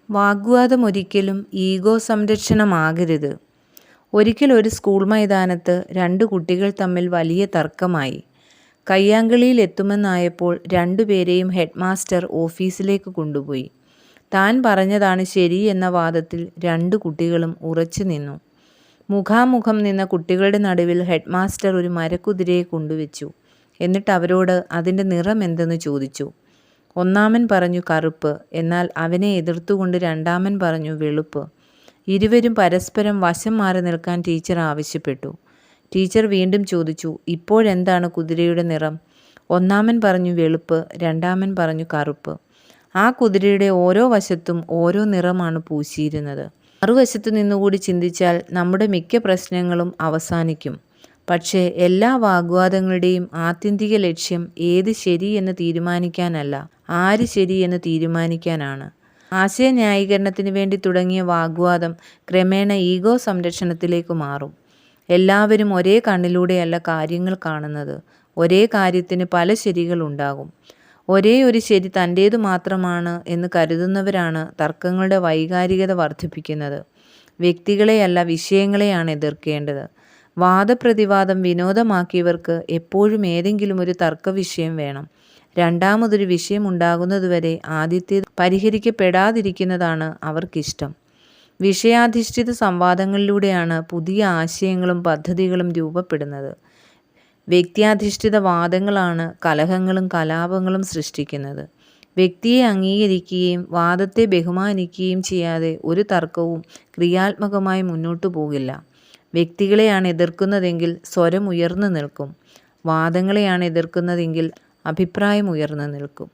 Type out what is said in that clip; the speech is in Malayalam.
വാഗ്വാദം ഒരിക്കലും ഈഗോ സംരക്ഷണമാകരുത്. ഒരിക്കൽ ഒരു സ്കൂൾ മൈതാനത്ത് രണ്ട് കുട്ടികൾ തമ്മിൽ വലിയ തർക്കമായി. കയ്യാങ്കളിയിൽ എത്തുമെന്നായപ്പോൾ രണ്ടുപേരെയും ഹെഡ് മാസ്റ്റർ ഓഫീസിലേക്ക് കൊണ്ടുപോയി. താൻ പറഞ്ഞതാണ് ശരി എന്ന വാദത്തിൽ രണ്ടു കുട്ടികളും ഉറച്ചു നിന്നു. മുഖാമുഖം നിന്ന കുട്ടികളുടെ നടുവിൽ ഹെഡ് മാസ്റ്റർ ഒരു മരക്കുതിരയെ കൊണ്ടുവച്ചു. എന്നിട്ട് അവരോട് അതിൻ്റെ നിറം എന്തെന്ന് ചോദിച്ചു. ഒന്നാമൻ പറഞ്ഞു കറുപ്പ്. എന്നാൽ അവനെ എതിർത്തുകൊണ്ട് രണ്ടാമൻ പറഞ്ഞു വെളുപ്പ്. ഇരുവരും പരസ്പരം വശം മാറി നിൽക്കാൻ ടീച്ചർ ആവശ്യപ്പെട്ടു. ടീച്ചർ വീണ്ടും ചോദിച്ചു, ഇപ്പോഴെന്താണ് കുതിരയുടെ നിറം? ഒന്നാമൻ പറഞ്ഞു വെളുപ്പ്, രണ്ടാമൻ പറഞ്ഞു കറുപ്പ്. ആ കുതിരയുടെ ഓരോ വശത്തും ഓരോ നിറമാണ് പൂശിയിരുന്നത്. മറുവശത്തു നിന്നുകൂടി ചിന്തിച്ചാൽ നമ്മുടെ മിക്ക പ്രശ്നങ്ങളും അവസാനിക്കും. പക്ഷേ എല്ലാ വാഗ്വാദങ്ങളുടെയും ആത്യന്തിക ലക്ഷ്യം ഏത് ശരി എന്ന് തീരുമാനിക്കാനല്ല, ആര് ശരി എന്ന് തീരുമാനിക്കാനാണ്. ആശയന്യായീകരണത്തിന് വേണ്ടി തുടങ്ങിയ വാഗ്വാദം ക്രമേണ ഈഗോ സംരക്ഷണത്തിലേക്ക് മാറും. എല്ലാവരും ഒരേ കണ്ണിലൂടെയല്ല കാര്യങ്ങൾ കാണുന്നത്. ഒരേ കാര്യത്തിന് പല ശരികളുണ്ടാകും. ഒരേ ഒരു ശരി തൻ്റേതു മാത്രമാണ് എന്ന് കരുതുന്നവരാണ് തർക്കങ്ങളുടെ വൈകാരികത വർദ്ധിപ്പിക്കുന്നത്. വ്യക്തികളെയല്ല, വിഷയങ്ങളെയാണ് എതിർക്കേണ്ടത്. വാദപ്രതിവാദം വിനോദമാക്കിയവർക്ക് എപ്പോഴും ഏതെങ്കിലും ഒരു തർക്കവിഷയം വേണം. രണ്ടാമതൊരു വിഷയം ഉണ്ടാകുന്നതുവരെ ആദ്യത്തേത് പരിഹരിക്കപ്പെടാതിരിക്കുന്നതാണ് അവർക്കിഷ്ടം. വിഷയാധിഷ്ഠിത സംവാദങ്ങളിലൂടെയാണ് പുതിയ ആശയങ്ങളും പദ്ധതികളും രൂപപ്പെടുന്നത്. വ്യക്തിയാധിഷ്ഠിത വാദങ്ങളാണ് കലഹങ്ങളും കലാപങ്ങളും സൃഷ്ടിക്കുന്നത്. വ്യക്തിയെ അംഗീകരിക്കുകയും വാദത്തെ ബഹുമാനിക്കുകയും ചെയ്യാതെ ഒരു തർക്കവും ക്രിയാത്മകമായി മുന്നോട്ടു പോകില്ല. വ്യക്തികളെയാണ് എതിർക്കുന്നതെങ്കിൽ സ്വരം ഉയർന്നു നിൽക്കും. വാദങ്ങളെയാണ് എതിർക്കുന്നതെങ്കിൽ അഭിപ്രായം ഉയർന്നു നിൽക്കും.